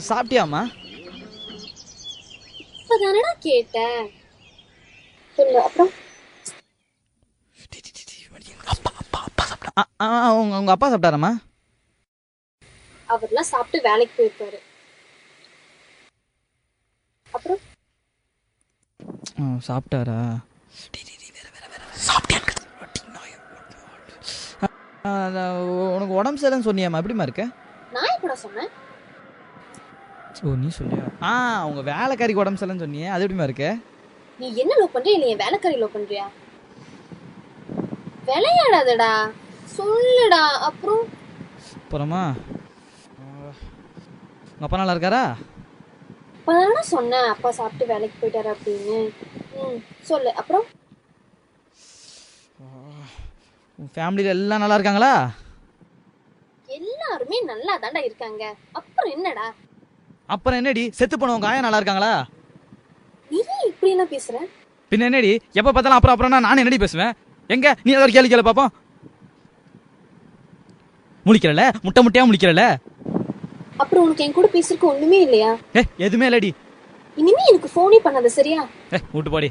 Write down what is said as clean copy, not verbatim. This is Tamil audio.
சாப்பிட்டியாம்மா? இப்பதானடா கேட்டேன். சொல்லு அப்புறம். உங்க அப்பா சாப்பிட்டாராம்மா? அவர்லாம் சாப்பிட்டு வேலைக்கு போயிருக்காரு. அப்புறம் சாப்பிட்டாரா? உனக்கு உடம்பு சரியில்லைன்னு சொன்னியாம்மா, எப்படிமா இருக்க? நான் எப்படா சொன்னேன்? ஓ, நீ சொல்லியா? உங்க வேலைக்காரிக்கு உடம்பு சரியில்லைன்னு சொன்னியே, அது எப்படிமா இருக்க? நீ என்ன லவ் பண்றியா இல்ல என் வேலைக்காரி லவ் பண்றியா? விளையாடாதடா, சொல்லுடா. அப்புறமா உங்க அப்பா நல்லா இருக்காரா? இப்பதானடா சொன்னேன் அப்பா சாப்பிட்டு வேலைக்கு போயிட்டாரு அப்படின்னு. சொல்லு அப்புறம். உன் ஃபேமிலியில எல்லாம் நல்லா இருக்காங்களா? எல்லாருமே நல்லா தாண்டா இருக்காங்க. அப்புறம் என்னடா? அப்புறம் என்னடி, செத்து போனவங்க ஆயா நல்லா இருக்காங்களா? நீ இப்படி என்ன பேசுற? பின்ன என்னடி, எப்ப பார்த்தாலும் அப்புறம் அப்புறம் நான் என்னடி பேசுவேன்? எங்க நீ ஏதாவது கேள்வி கேளு பாப்போம். முழிக்கிறல, முட்டை முட்டையா முழிக்கிறல. அப்புறம் உனக்கு என் கூட பேசுறதுக்கு ஒண்ணுமே இல்லையா? எதுவுமே இல்லடி. இனிமே எனக்கு போனே பண்ணாத, சரியா? விட்டு போடி.